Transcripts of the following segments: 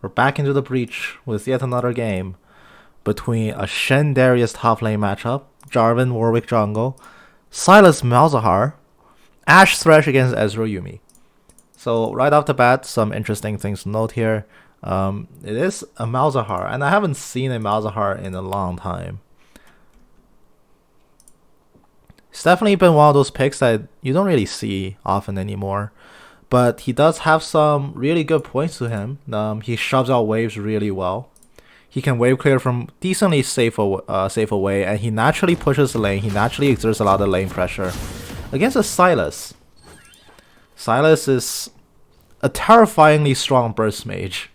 We're back into the breach with yet another game between a Shen Darius top lane matchup, Jarvan Warwick jungle, Sylas Malzahar, Ashe Thresh against Ezreal Yuumi. So right off the bat, some interesting things to note here. It is a Malzahar, and I haven't seen a Malzahar in a long time. It's definitely been one of those picks that you don't really see often anymore. But he does have some really good points to him. He shoves out waves really well. He can wave clear from decently safe away, and he naturally pushes the lane. He naturally exerts a lot of lane pressure. Against a Sylas. Sylas is a terrifyingly strong burst mage.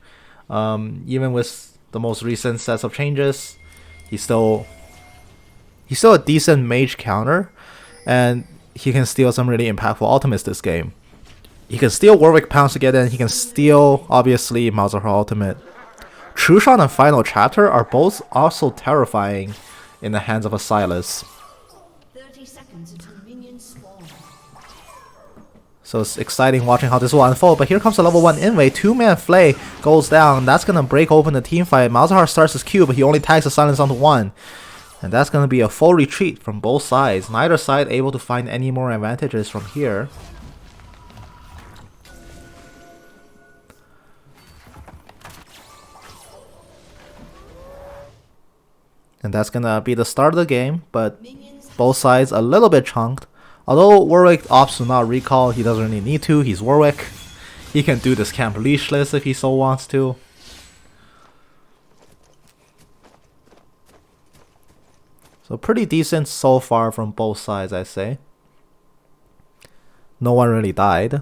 Even with the most recent sets of changes, he's still a decent mage counter, and he can steal some really impactful ultimates this game. He can steal Warwick Pounce to get in, he can steal, obviously, Malzahar ultimate. True Shot and Final Chapter are both also terrifying in the hands of a Sylas. 30 seconds until minions spawn. So it's exciting watching how this will unfold, but here comes the level 1 Inway. 2-man Flay goes down, that's gonna break open the team fight. Malzahar starts his Q, but he only tags the silence onto 1. And that's gonna be a full retreat from both sides. Neither side able to find any more advantages from here. And that's gonna be the start of the game, but both sides a little bit chunked. Although Warwick opts to not recall, he doesn't really need to, he's Warwick. He can do this camp leashless if he so wants to. So pretty decent so far from both sides, I say. No one really died.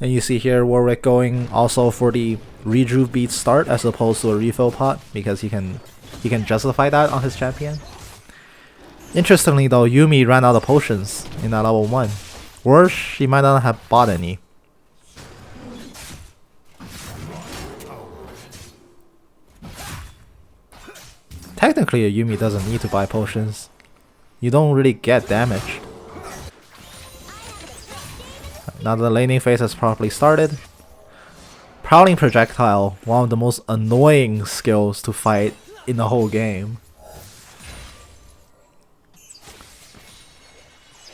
And you see here Warwick going also for the rejuve beat start as opposed to a refill pot, because he can justify that on his champion. Interestingly though, Yuumi ran out of potions in that level 1. Or she might not have bought any. Technically, a Yuumi doesn't need to buy potions. You don't really get damage. Now the laning phase has properly started. Prowling Projectile, one of the most annoying skills to fight in the whole game.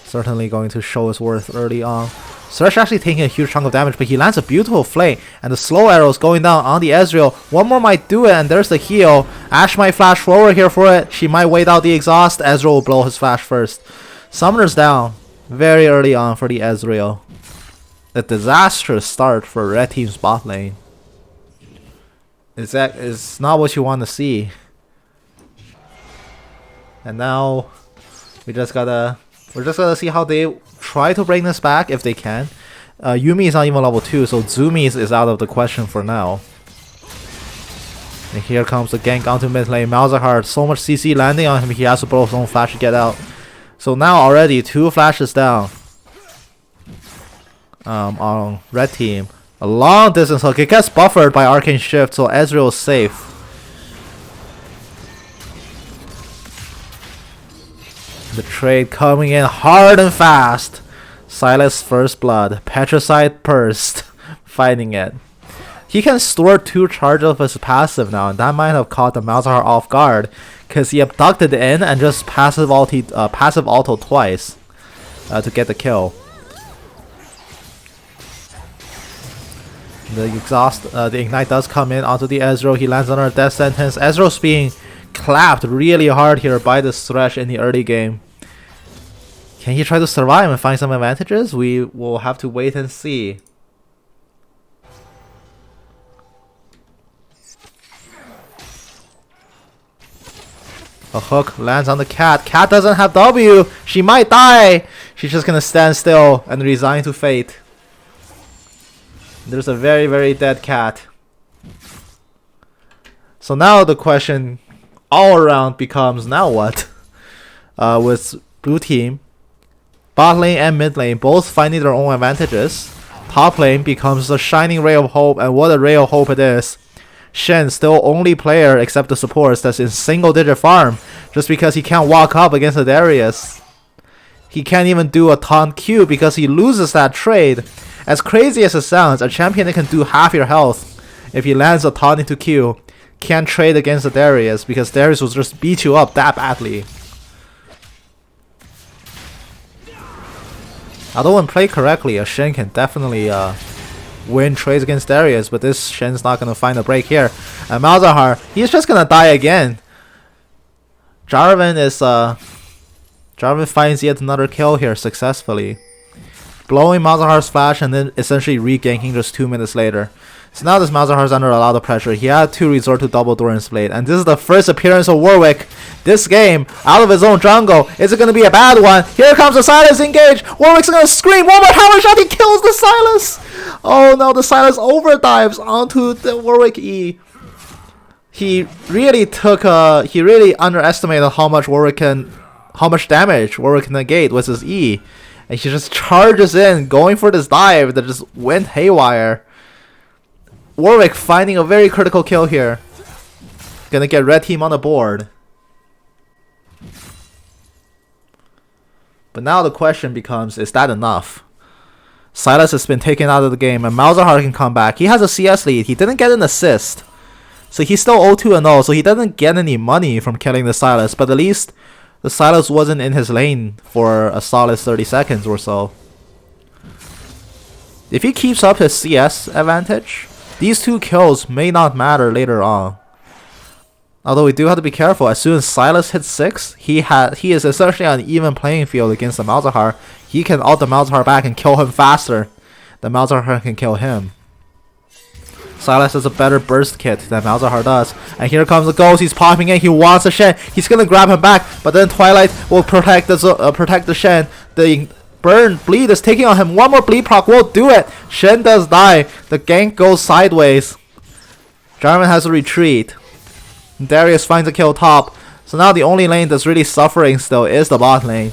Certainly going to show his worth early on. Thresh actually taking a huge chunk of damage, but he lands a beautiful flame, and the slow arrows going down on the Ezreal. One more might do it, and there's the heal. Ashe might flash forward here for it. She might wait out the exhaust. Ezreal will blow his flash first. Summoner's down very early on for the Ezreal. A disastrous start for red team's bot lane. It's not what you want to see. And now we're just gonna see how they try to bring this back if they can. Yuumi is not even level 2, so Zumi is out of the question for now. And here comes the gank onto mid lane. Malzahar, so much CC landing on him, he has to blow his own flash to get out. So now already 2 flashes down. On red team. A long distance hook. It gets buffered by Arcane Shift, so Ezreal is safe. The trade coming in hard and fast. Sylas first blood. Petricide burst. Fighting it. He can store 2 charges of his passive now, and that might have caught the Malzahar off guard, because he abducted in and just passive auto twice to get the kill. The exhaust, the ignite does come in onto the Ezreal. He lands under a death sentence. Ezreal's being clapped really hard here by this Thresh in the early game. Can he try to survive and find some advantages? We will have to wait and see. A hook lands on the cat. Cat doesn't have W. She might die. She's just gonna stand still and resign to fate. There's a very, very dead cat. So now the question all around becomes, now what? With blue team, bot lane and mid lane both finding their own advantages. Top lane becomes a shining ray of hope, and what a ray of hope it is. Shen, still only player except the supports that's in single digit farm, just because he can't walk up against the Darius. He can't even do a taunt Q because he loses that trade. As crazy as it sounds, a champion that can do half your health If he lands a taunt into Q, can't trade against the Darius because Darius will just beat you up that badly. Although when played correctly, a Shen can definitely win trades against Darius, but this Shen's not gonna find a break here. And Malzahar, he's just gonna die again. Jarvan finds yet another kill here successfully, blowing Malzahar's flash and then essentially re-ganking just 2 minutes later. So now this Malzahar's under a lot of pressure. He had to resort to double Doran's Blade, and this is the first appearance of Warwick this game out of his own jungle. Is it going to be a bad one? Here comes the Sylas engage. Warwick's going to scream. One more hammer shot. He kills the Sylas. Oh no, the Sylas overdives onto the Warwick E. He really underestimated how much damage Warwick can negate with his E. And he just charges in, going for this dive that just went haywire. Warwick finding a very critical kill here. Gonna get red team on the board. But now the question becomes, is that enough? Sylas has been taken out of the game and Malzahar can come back. He has a CS lead. He didn't get an assist. So he's still 0-2-0. So he doesn't get any money from killing the Sylas. But at least the Sylas wasn't in his lane for a solid 30 seconds or so. If he keeps up his CS advantage, these 2 kills may not matter later on. Although we do have to be careful. As soon as Sylas hits 6, he is essentially on an even playing field against the Malzahar. He can ult the Malzahar back and kill him faster than Malzahar can kill him. Sylas has a better burst kit than Malzahar does. And here comes the ghost. He's popping in. He wants the Shen. He's gonna grab him back, but then Twilight will protect the Shen. The bleed is taking on him. One more bleed proc won't do it. Shen does die. The gank goes sideways. Jarvan has to retreat. Darius finds a kill top. So now the only lane that's really suffering still is the bot lane.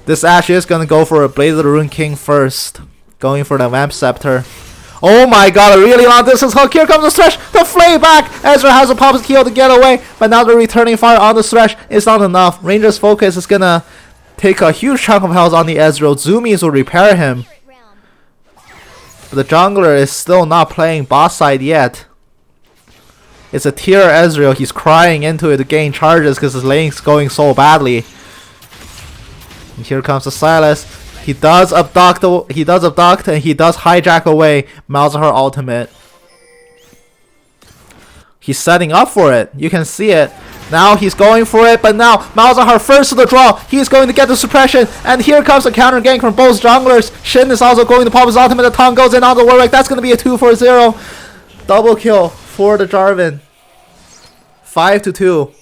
This Ashe is gonna go for a Blaze of the Rune King first, going for the Vamp Scepter. Oh my god, a really long distance hook. Here comes the Thresh. The flame back. Ezreal has a pop heal to get away, but now the returning fire on the Thresh is not enough. Ranger's focus is gonna take a huge chunk of health on the Ezreal. Zoomies will repair him. But the jungler is still not playing boss side yet. It's a tier Ezreal. He's crying into it to gain charges because his lane's going so badly. And here comes the Sylas. He does abduct and he does hijack away Malzahar ultimate. He's setting up for it. You can see it. Now he's going for it, but now Malzahar first to the draw. He's going to get the suppression, and here comes the counter gank from both junglers. Shin is also going to pop his ultimate. The tongue goes in on the Warwick. That's going to be a 2-4-0. Double kill for the Jarvan. 5-2.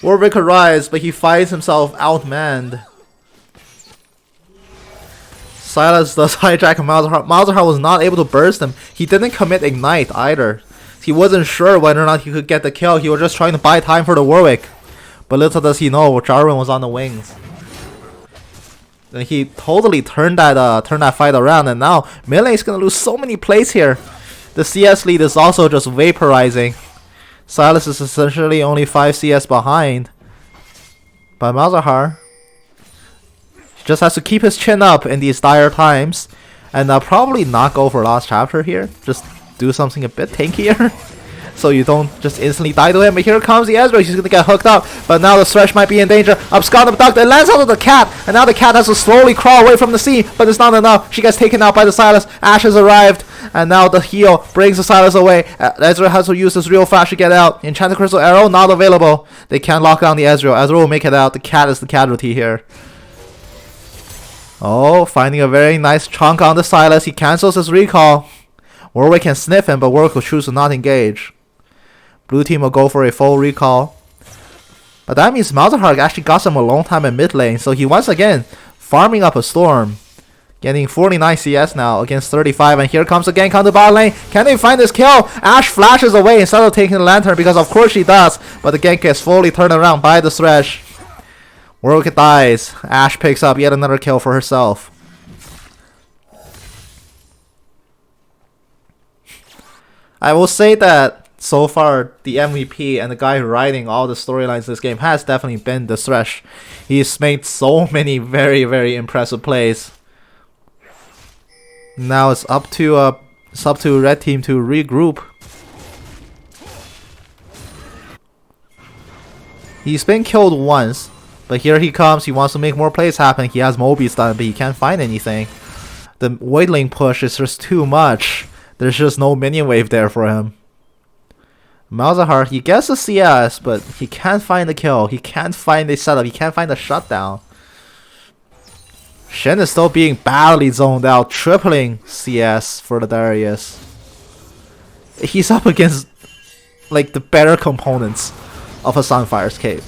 Warwick arrives, but he finds himself outmanned. Sylas does hijack Malzahar. Malzahar was not able to burst him. He didn't commit ignite either. He wasn't sure whether or not he could get the kill. He was just trying to buy time for the Warwick. But little does he know, Jarvan was on the wings. And he totally turned that fight around, and now Melee is gonna lose so many plays here. The CS lead is also just vaporizing. Sylas is essentially only 5 CS behind. But Malzahar just has to keep his chin up in these dire times, and probably not go for last chapter here. Just do something a bit tankier, so you don't just instantly die to him. But here comes the Ezreal. He's gonna get hooked up, but now the Thresh might be in danger. Abscond abduct. It lands onto the cat, and now the cat has to slowly crawl away from the sea, but it's not enough. She gets taken out by the Sylas. Ashe has arrived, and now the heal brings the Sylas away. Ezreal has to use his real flash to get out. Enchanted Crystal Arrow not available. They can't lock down the Ezreal. Ezreal will make it out. The cat is the casualty here. Oh, finding a very nice chunk on the Sylas. He cancels his recall. Warwick can sniff him, but Warwick will choose to not engage. Blue team will go for a full recall. But that means Malzahar actually got some alone time in mid lane, so he once again farming up a storm. Getting 49 CS now against 35, and here comes the gank on the bot lane. Can they find this kill? Ashe flashes away instead of taking the lantern, because of course she does. But the gank gets fully turned around by the Thresh. Warwick dies. Ashe picks up yet another kill for herself. I will say that so far the MVP and the guy writing all the storylines in this game has definitely been the Thresh. He's made so many very, very impressive plays. Now it's up to It's up to red team to regroup. He's been killed once, but here he comes. He wants to make more plays happen. He has Moby stun, but he can't find anything. The Waitling push is just too much. There's just no minion wave there for him. Malzahar, he gets the CS, but he can't find the kill. He can't find the setup. He can't find the shutdown. Shen is still being badly zoned out, tripling CS for the Darius. He's up against like the better components of a Sunfire's cape.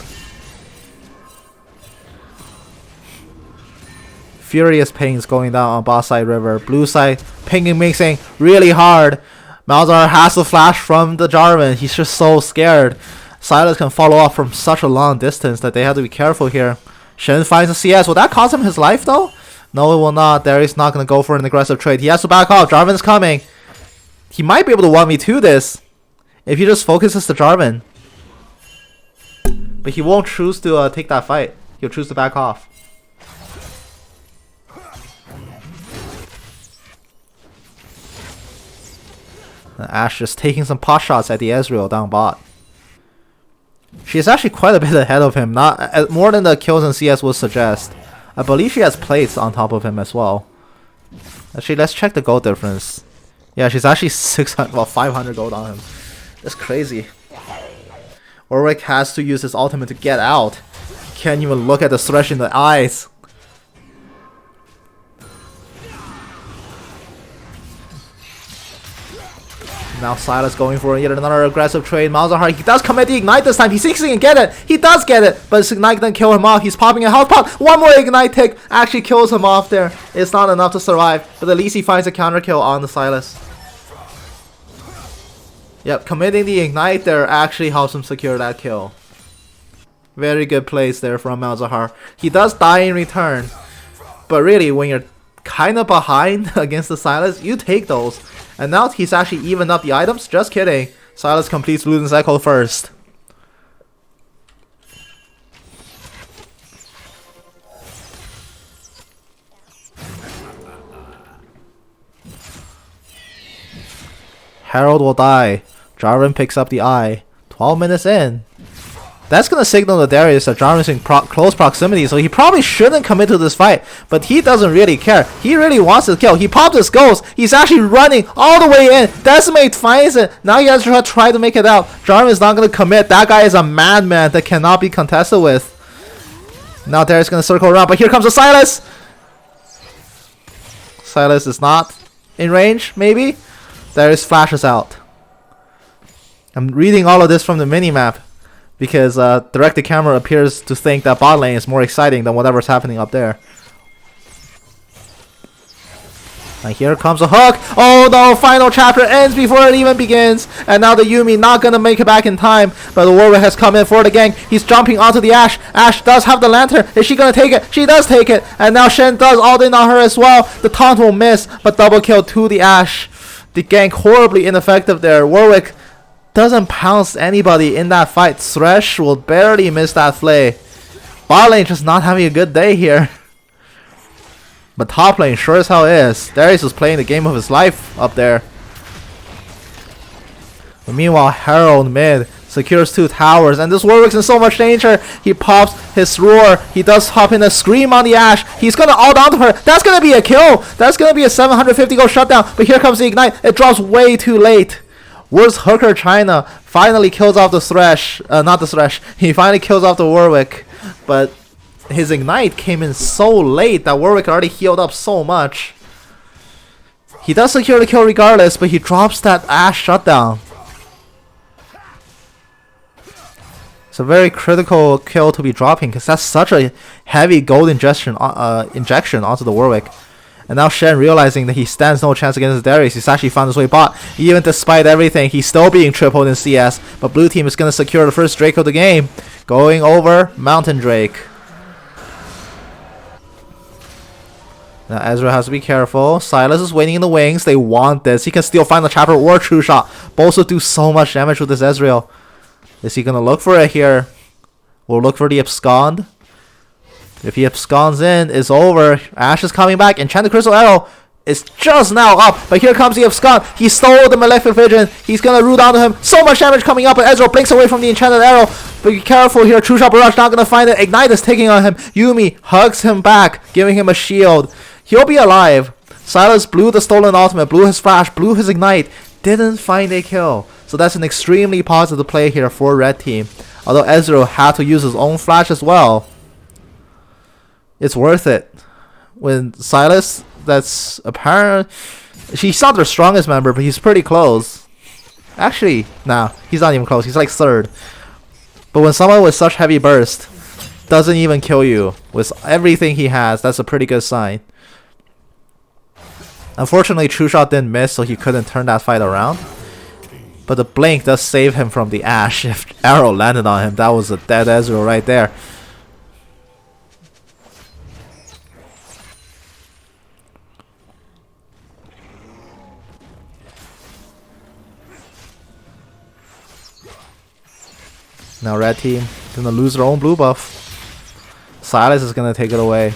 Furious pings going down on bot side river. Blue side pinging mixing really hard. Malzahar has to flash from the Jarvan. He's just so scared. Sylas can follow up from such a long distance that they have to be careful here. Shen finds a CS. Will that cost him his life though? No, it will not. Darius not going to go for an aggressive trade. He has to back off. Jarvan's coming. He might be able to 1v2 this if he just focuses the Jarvan. But he won't choose to take that fight. He'll choose to back off. Ashe just taking some pot shots at the Ezreal down bot. She is actually quite a bit ahead of him, not more than the kills in CS would suggest. I believe she has plates on top of him as well. Actually, let's check the gold difference. Yeah, she's actually 600, well, 500 gold on him. That's crazy. Warwick has to use his ultimate to get out. Can't even look at the Thresh in the eyes. Now Sylas going for yet another aggressive trade. Malzahar, he does commit the ignite this time. He thinks he can get it. He does get it, but his ignite doesn't kill him off. He's popping a health pop. One more ignite tick actually kills him off there. It's not enough to survive, but at least he finds a counter kill on the Sylas. Yep, committing the ignite there actually helps him secure that kill. Very good plays there from Malzahar. He does die in return, but really when you're kind of behind against the Sylas, you take those. And now he's actually evened up the items. Just kidding. Sylas completes Luden's Echo first. Herald will die. Jarvan picks up the eye. 12 minutes in. That's going to signal to Darius that Jarvan's in close proximity, so he probably shouldn't commit to this fight. But he doesn't really care. He really wants to kill. He popped his ghost. He's actually running all the way in. Decimate finds it. Now he has to try to make it out. Jarvan is not going to commit. That guy is a madman that cannot be contested with. Now Darius is going to circle around, but here comes the Sylas. Sylas is not in range, maybe. Darius flashes out. I'm reading all of this from the minimap, because directed camera appears to think that bot lane is more exciting than whatever's happening up there. And here comes a hook. Oh no, final chapter ends before it even begins. And now the Yuumi not going to make it back in time. But the Warwick has come in for the gank. He's jumping onto the Ashe. Ashe does have the lantern. Is she going to take it? She does take it. And now Shen does all in on her as well. The taunt will miss, but double kill to the Ashe. The gank horribly ineffective there. Warwick doesn't pounce anybody in that fight. Thresh will barely miss that flay. Bot lane just not having a good day here. But top lane sure as hell is. Darius is playing the game of his life up there. But meanwhile, Herald mid secures 2 towers, and this Warwick's in so much danger. He pops his roar. He does hop in a scream on the Ashe. He's gonna ult onto her. That's gonna be a kill. That's gonna be a 750 gold shutdown. But here comes the ignite. It drops way too late. Where's Hooker China? Finally kills off the Thresh. Not the Thresh. He finally kills off the Warwick. But his ignite came in so late that Warwick already healed up so much. He does secure the kill regardless, but he drops that Ashe shutdown. It's a very critical kill to be dropping, because that's such a heavy gold injection onto the Warwick. And now Shen, realizing that he stands no chance against Darius, he's actually found his way bot. Even despite everything, he's still being tripled in CS. But blue team is going to secure the first Drake of the game. Going over Mountain Drake. Now Ezreal has to be careful. Sylas is waiting in the wings. They want this. He can still find the Chapter or True Shot. Both will do so much damage with this Ezreal. Is he going to look for it here? We'll look for the abscond. If he absconds in, it's over. Ashe is coming back. Enchanted Crystal Arrow is just now up, but here comes the Abscond. He stole the Malefic Vision. He's gonna root onto him. So much damage coming up, but Ezreal blinks away from the Enchanted Arrow. But be careful here. True Shot Barrage not gonna find it. Ignite is taking on him. Yuumi hugs him back, giving him a shield. He'll be alive. Sylas blew the stolen ultimate, blew his flash, blew his ignite. Didn't find a kill. So that's an extremely positive play here for red team. Although Ezreal had to use his own flash as well. It's worth it. When Sylas, that's apparent. He's not their strongest member, but he's pretty close. Actually, nah, he's not even close. He's like third. But when someone with such heavy burst doesn't even kill you with everything he has, that's a pretty good sign. Unfortunately, True Shot didn't miss, so he couldn't turn that fight around. But the blink does save him from the Ashe. If arrow landed on him, that was a dead Ezreal right there. Now red team gonna lose their own blue buff. Sylas is gonna take it away.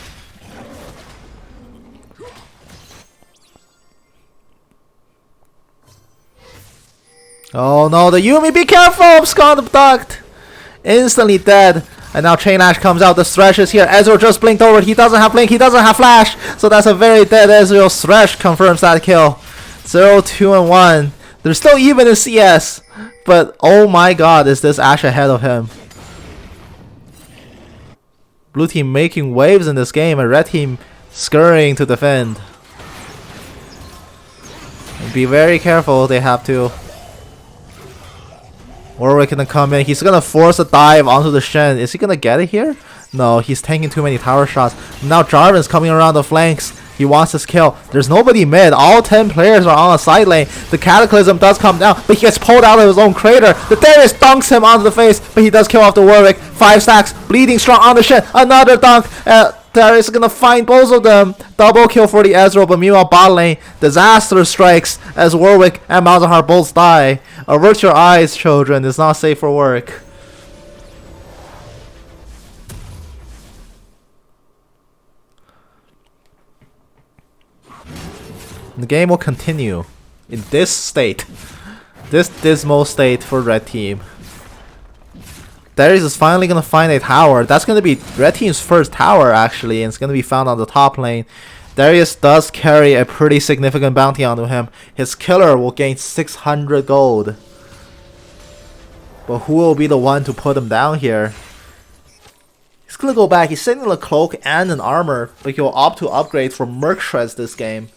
Oh no, the Yuumi, be careful! Abscond abduct! Instantly dead. And now Chain Ash comes out, the Thresh is here. Ezreal just blinked over, he doesn't have blink, he doesn't have flash. So that's a very dead Ezreal. Thresh confirms that kill. 0, 2, and 1. They're still even in CS. But oh my god, is this Ashe ahead of him. Blue team making waves in this game and red team scurrying to defend. And be very careful, they have to. Warwick gonna come in. He's gonna force a dive onto the Shen. Is he gonna get it here? No, he's taking too many tower shots. Now Jarvan's coming around the flanks. He wants his kill. There's nobody mid. All 10 players are on a side lane. The Cataclysm does come down, but he gets pulled out of his own crater. The Darius dunks him onto the face, but he does kill off the Warwick. 5 stacks, bleeding strong on the Shen. Another dunk. Darius is gonna find both of them. Double kill for the Ezreal, but meanwhile bot lane, disaster strikes as Warwick and Malzahar both die. Avert your eyes, children. It's not safe for work. The game will continue in this state. This dismal state for red team. Darius is finally gonna find a tower. That's gonna be red team's first tower actually, and it's gonna be found on the top lane. Darius does carry a pretty significant bounty onto him. His killer will gain 600 gold. But who will be the one to put him down here? He's gonna go back. He's sending a cloak and an armor, but he'll opt to upgrade for Merc Shreds this game.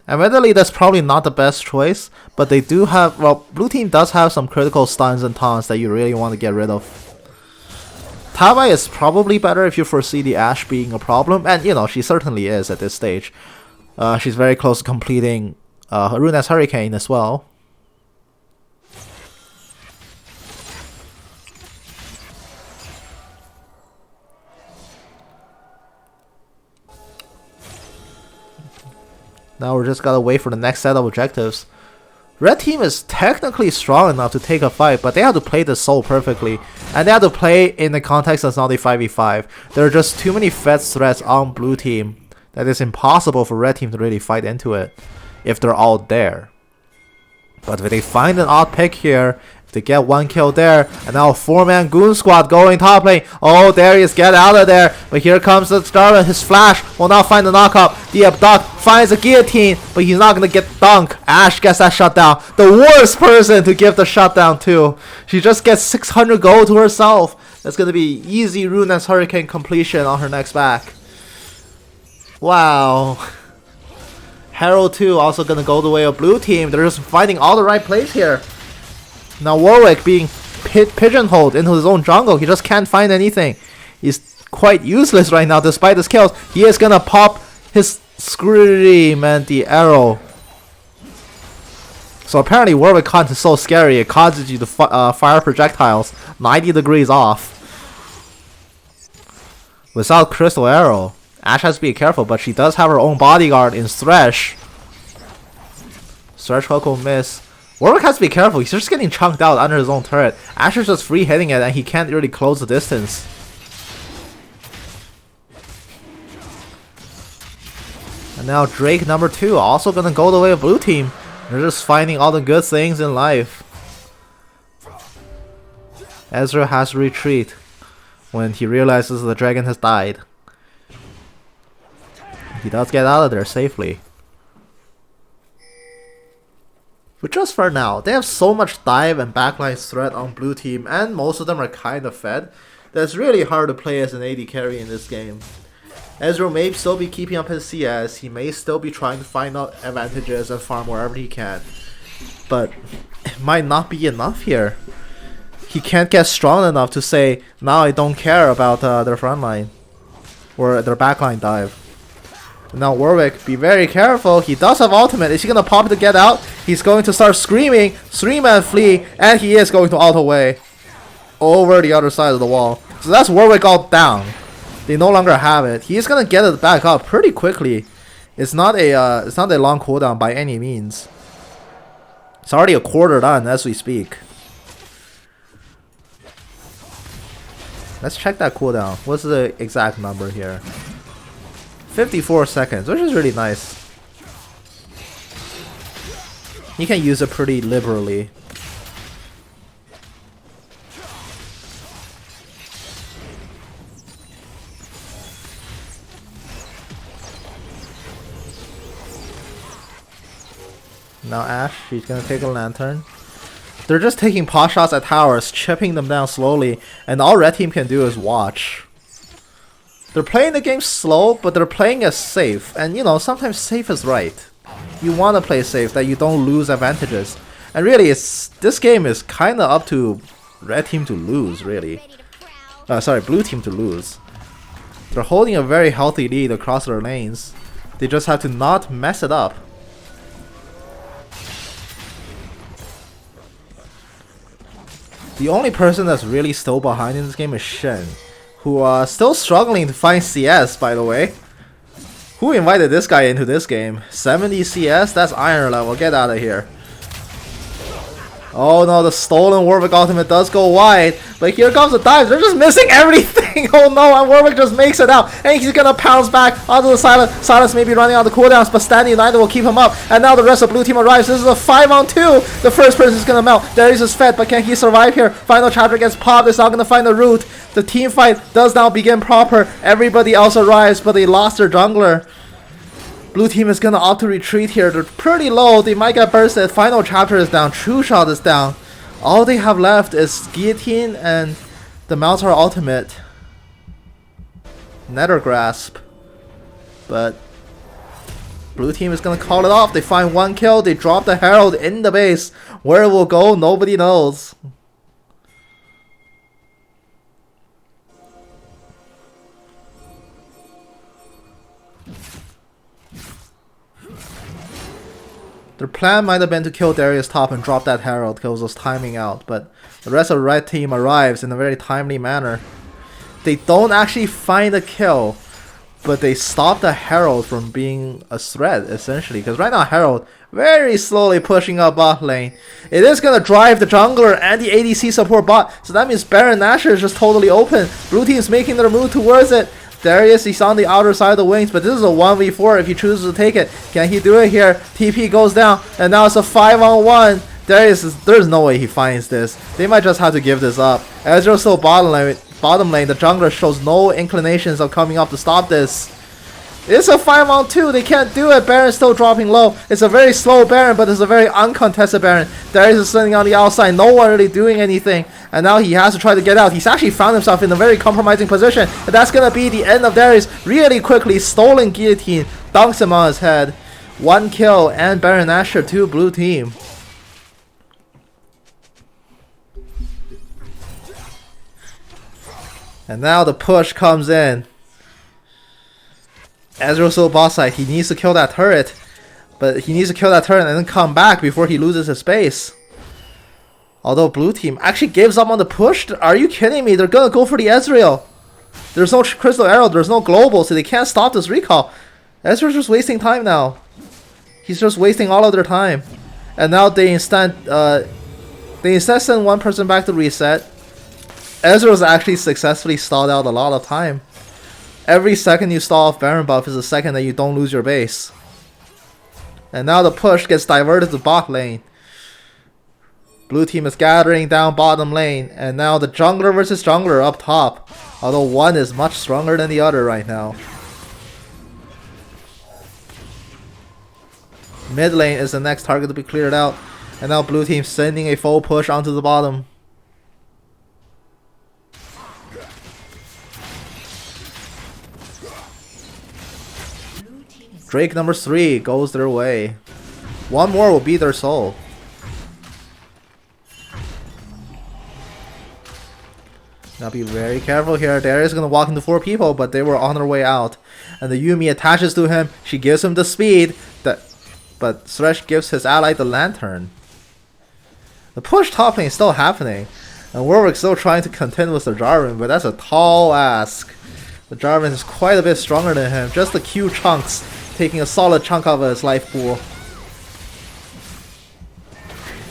Admittedly, that's probably not the best choice, but they do have, well, blue team does have some critical stuns and taunts that you really want to get rid of. Taba is probably better if you foresee the Ashe being a problem, and you know, she certainly is at this stage. She's very close to completing Runa's Hurricane as well. Now we're just gotta wait for the next set of objectives. Red team is technically strong enough to take a fight, but they have to play this so perfectly. And they have to play in the context that's not a 5v5. There are just too many fetch threats on blue team that it's impossible for red team to really fight into it if they're all there. But if they find an odd pick here, if they get one kill there, and now a 4-man goon squad going top lane. Oh, Darius, get out of there. But here comes the Jarvan. His flash will not find the knockup. The abduct finds a guillotine, but he's not going to get dunk. Ashe gets that shutdown. The worst person to give the shutdown to. She just gets 600 gold to herself. That's going to be easy Runa's Hurricane completion on her next back. Wow. Herald 2 also going to go the way of blue team. They're just finding all the right plays here. Now Warwick being pigeonholed into his own jungle. He just can't find anything. He's quite useless right now despite his kills. He is gonna pop his Scream and the arrow. So apparently Warwick Hunt is so scary it causes you to fire projectiles 90 degrees off. Without Crystal Arrow, Ashe has to be careful, but she does have her own bodyguard in Thresh. Thresh hook will miss. Warwick has to be careful, he's just getting chunked out under his own turret. Ashe is just free hitting it and he can't really close the distance. And now Drake number 2 also gonna go the way of blue team. They're just finding all the good things in life. Ezreal has to retreat when he realizes the dragon has died. He does get out of there safely. But just for now, they have so much dive and backline threat on blue team, and most of them are kind of fed, that it's really hard to play as an AD carry in this game. Ezreal may still be keeping up his CS, he may still be trying to find out advantages and farm wherever he can. But it might not be enough here. He can't get strong enough to say, now I don't care about their front line or their backline dive. Now Warwick, be very careful. He does have ultimate. Is he going to pop to get out? He's going to start screaming, 3-man flee, and he is going to ult away over the other side of the wall. So that's Warwick all down. They no longer have it. He's going to get it back up pretty quickly. It's not a long cooldown by any means. It's already a quarter done as we speak. Let's check that cooldown. What's the exact number here? 54 seconds, which is really nice. You can use it pretty liberally. Now Ashe, she's gonna take a lantern. They're just taking pot shots at towers, chipping them down slowly, and all red team can do is watch. They're playing the game slow, but they're playing it safe, and you know, sometimes safe is right. You want to play safe, that you don't lose advantages. And really, this game is kind of up to red team to lose, really. Sorry, blue team to lose. They're holding a very healthy lead across their lanes. They just have to not mess it up. The only person that's really still behind in this game is Shen, who are still struggling to find CS, by the way. Who invited this guy into this game? 70 CS? That's iron level. Get out of here. Oh no, the stolen Warwick ultimate does go wide, but here comes the dives. They're just missing everything. Oh no, and Warwick just makes it out, and he's gonna pounce back onto the Sylas. Sylas may be running out the cooldowns, but Standing United will keep him up. And now the rest of blue team arrives. This is a 5-on-2. The first person is gonna melt. Darius is fed, but can he survive here? Final chapter gets popped. It's not gonna find the root. The team fight does now begin proper. Everybody else arrives, but they lost their jungler. Blue team is gonna opt to retreat here. They're pretty low. They might get bursted. Final chapter is down. True shot is down. All they have left is guillotine and the Malzahar ultimate. Nether grasp. But blue team is gonna call it off. They find one kill. They drop the Herald in the base. Where it will go, nobody knows. Their plan might have been to kill Darius top and drop that Herald because it was timing out, but the rest of the red team arrives in a very timely manner. They don't actually find a kill, but they stop the Herald from being a threat, essentially, because right now Herald very slowly pushing up bot lane. It is going to drive the jungler and the ADC support bot, so that means Baron Nashor is just totally open. Blue team is making their move towards it. Darius, he's on the outer side of the wings, but this is a 1v4 if he chooses to take it. Can he do it here? TP goes down, and now it's a 5-on-1. Darius, there's no way he finds this. They might just have to give this up. Ezreal's still bottom lane. The jungler shows no inclinations of coming up to stop this. It's a 5-on-2. They can't do it. Baron's still dropping low. It's a very slow Baron, but it's a very uncontested Baron. Darius is sitting on the outside. No one really doing anything. And now he has to try to get out. He's actually found himself in a very compromising position. And that's going to be the end of Darius. Really quickly, stolen guillotine. Dunks him on his head. 1 kill and Baron Nashor to blue team. And now the push comes in. Ezreal's still boss side. He needs to kill that turret. But he needs to kill that turret and then come back before he loses his space. Although blue team actually gives up on the push. Are you kidding me? They're gonna go for the Ezreal. There's no Crystal Arrow. There's no global. So they can't stop this recall. Ezreal's just wasting time now. He's just wasting all of their time. And now they instead send one person back to reset. Ezreal's actually successfully stalled out a lot of time. Every second you stall off Baron buff is a second that you don't lose your base. And now the push gets diverted to bot lane. Blue team is gathering down bottom lane. And now the jungler versus jungler up top. Although one is much stronger than the other right now. Mid lane is the next target to be cleared out. And now blue team sending a full push onto the bottom. Drake number 3 goes their way. One more will be their soul. Now be very careful here. Darius is going to walk into 4 people, but they were on their way out. And the Yuumi attaches to him. She gives him the speed. But Thresh gives his ally the lantern. The push top lane is still happening. And Warwick's still trying to contend with the Jarvan, but that's a tall ask. The Jarvan is quite a bit stronger than him. Just the Q chunks taking a solid chunk out of his life pool.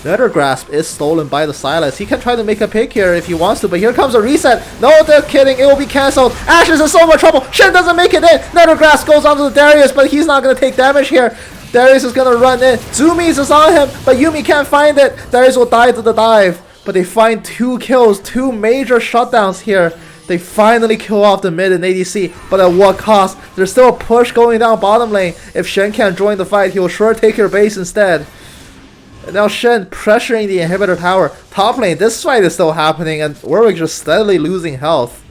Nether Grasp is stolen by the Sylas. He can try to make a pick here if he wants to, but here comes a reset. No, they're kidding. It will be cancelled. Ashe is in so much trouble. Shen doesn't make it in. Nether Grasp goes onto the Darius, but he's not going to take damage here. Darius is going to run in. Zoomies is on him, but Yuumi can't find it. Darius will die to the dive. But they find 2 kills, 2 major shutdowns here. They finally kill off the mid and ADC, but at what cost? There's still a push going down bottom lane. If Shen can't join the fight, he will sure take your base instead. And now Shen pressuring the inhibitor tower. Top lane, this fight is still happening, and Warwick just steadily losing health.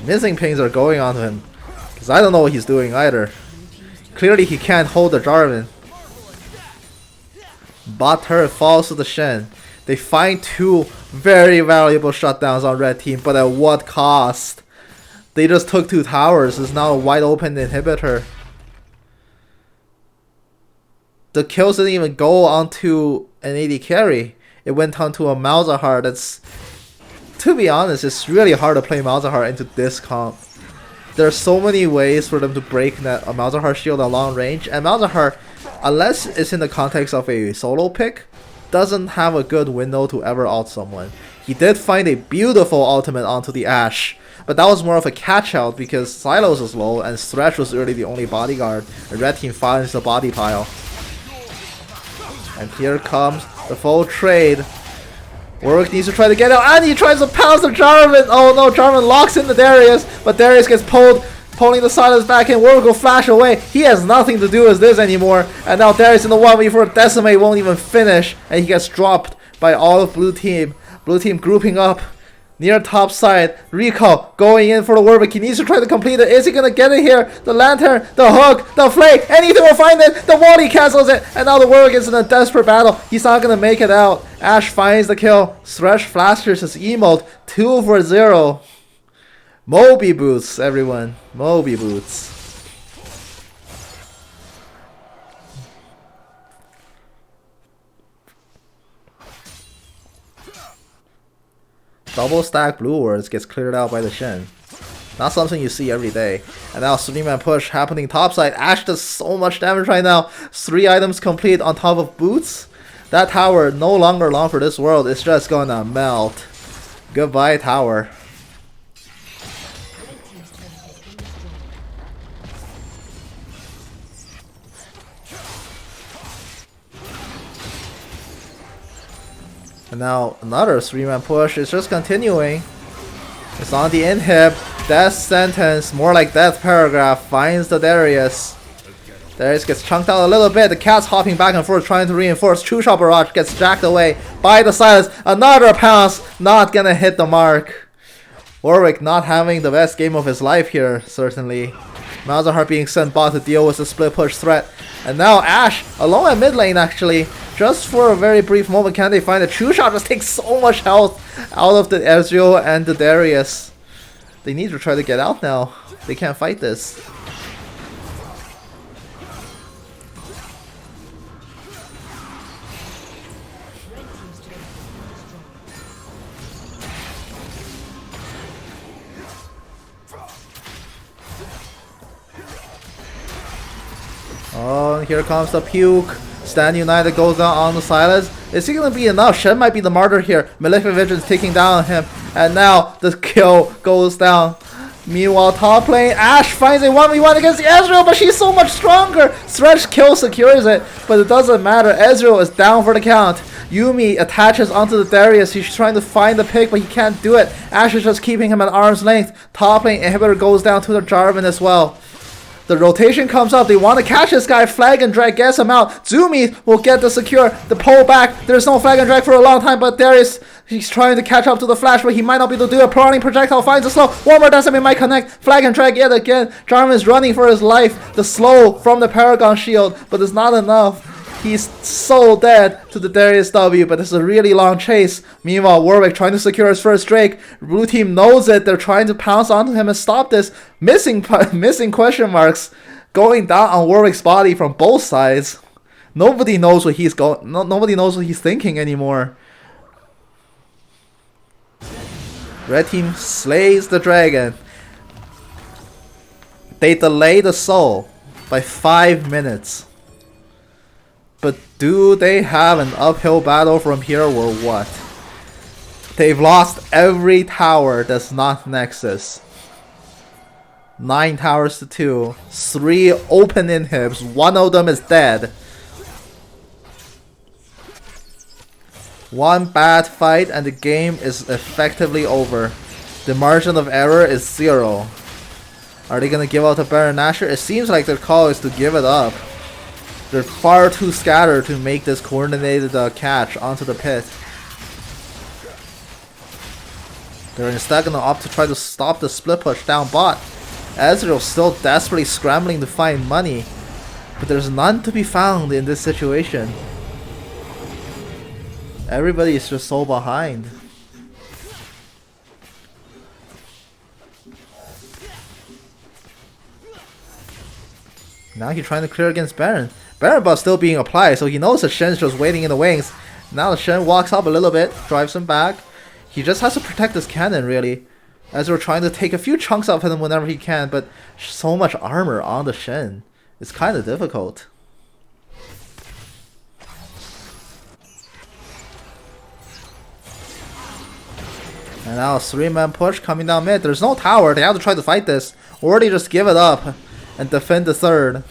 Missing pings are going onto him, because I don't know what he's doing either. Clearly he can't hold the Jarvan. Bot turret falls to the Shen. They find 2 very valuable shutdowns on red team, but at what cost? They just took 2 towers. It's now a wide open inhibitor. The kills didn't even go onto an AD carry. It went onto a Malzahar. That's, to be honest, it's really hard to play Malzahar into this comp. There are so many ways for them to break that a Malzahar shield at long range, and Malzahar, unless it's in the context of a solo pick, doesn't have a good window to ever ult someone. He did find a beautiful ultimate onto the Ashe, but that was more of a catch out because Sylas was low and Thresh was really the only bodyguard. The red team finds the body pile. And here comes the full trade. Warwick needs to try to get out, and he tries to pounce the Jarvan. Oh no, Jarvan locks in the Darius, but Darius gets pulling the Sylas back in. Warwick will flash away. He has nothing to do with this anymore. And now Darius in the 1v4 Decimate won't even finish, and he gets dropped by all of blue team. Blue team grouping up near top side. Rico going in for the Warwick. He needs to try to complete it. Is he gonna get it here? The lantern, the hook, the flake, anything will find it. The wall cancels it, and now the Warwick is in a desperate battle. He's not gonna make it out. Ashe finds the kill. Thresh flashers his emote. 2 for 0. Moby boots, everyone. Moby boots. Double stack blue wards gets cleared out by the Shen. Not something you see every day. And now 3-man push happening topside. Ashe does so much damage right now. 3 items complete on top of boots. That tower no longer long for this world. It's just gonna melt. Goodbye tower. And now another 3-man push is just continuing. It's on the inhib. Death sentence, more like death paragraph, finds the Darius. Darius gets chunked out a little bit. The cat's hopping back and forth trying to reinforce. True Shot Barrage gets jacked away by the Sylas. Another pounce, not gonna hit the mark. Warwick not having the best game of his life here, certainly. Malzahar being sent bot to deal with the split push threat. And now Ashe, alone at mid lane actually. Just for a very brief moment, can they find a True Shot? Just takes so much health out of the Ezreal and the Darius. They need to try to get out now. They can't fight this. Oh, here comes the puke. Stand United goes down on the Sylas. Is he going to be enough? Shen might be the martyr here. Maleficent Vision's taking down him. And now the kill goes down. Meanwhile, top lane, Ashe finds a 1v1 against Ezreal, but she's so much stronger. Stretch kill secures it, but it doesn't matter. Ezreal is down for the count. Yuumi attaches onto the Darius. He's trying to find the pick, but he can't do it. Ashe is just keeping him at arm's length. Top lane inhibitor goes down to the Jarvan as well. The rotation comes up. They want to catch this guy. Flag and drag gets him out. Zumi will get the secure. The pull back. There's no flag and drag for a long time, but Darius, he's trying to catch up to the flash, but he might not be able to do it. Prodding projectile finds a slow. One more decimate might connect. Flag and drag yet again. Jarvan is running for his life. The slow from the Paragon shield, but it's not enough. He's so dead to the Darius W, but it's a really long chase. Meanwhile, Warwick trying to secure his first Drake. Blue team knows it. They're trying to pounce onto him and stop this. Missing question marks going down on Warwick's body from both sides. Nobody knows what he's nobody knows what he's thinking anymore. Red team slays the dragon. They delay the soul by 5 minutes. But do they have an uphill battle from here or what? They've lost every tower that's not Nexus. 9 towers to 2. 3 open inhibs. One of them is dead. One bad fight and the game is effectively over. The margin of error is 0. Are they gonna give out to Baron Nashor? It seems like their call is to give it up. They're far too scattered to make this coordinated catch onto the pit. They're instead gonna opt to try to stop the split push down bot. Ezreal still desperately scrambling to find money, but there's none to be found in this situation. Everybody is just so behind. Now he's trying to clear against Baron. Baron buff still being applied, so he knows that Shen's just waiting in the wings. Now Shen walks up a little bit, drives him back. He just has to protect his cannon, really. As we're trying to take a few chunks off him whenever he can, but so much armor on the Shen. It's kind of difficult. And now a 3-man push coming down mid. There's no tower, they have to try to fight this. Or they just give it up and defend the third.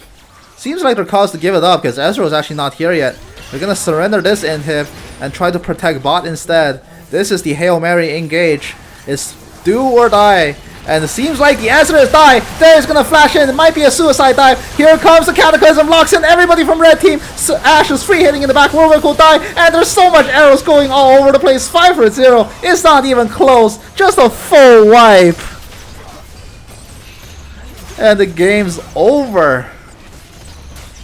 Seems like they're caused to give it up because Ezreal is actually not here yet. They're gonna surrender this inhib and try to protect bot instead. This is the Hail Mary engage. It's do or die. And it seems like the answer is die. There's gonna flash in. It might be a suicide dive. Here comes the Cataclysm. Locks in everybody from red team. So Ashe is free hitting in the back. Warwick will die. And there's so much arrows going all over the place. 5 for 0. It's not even close. Just a full wipe. And the game's over.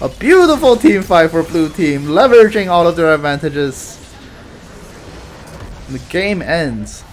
A beautiful team fight for blue team, leveraging all of their advantages. The game ends.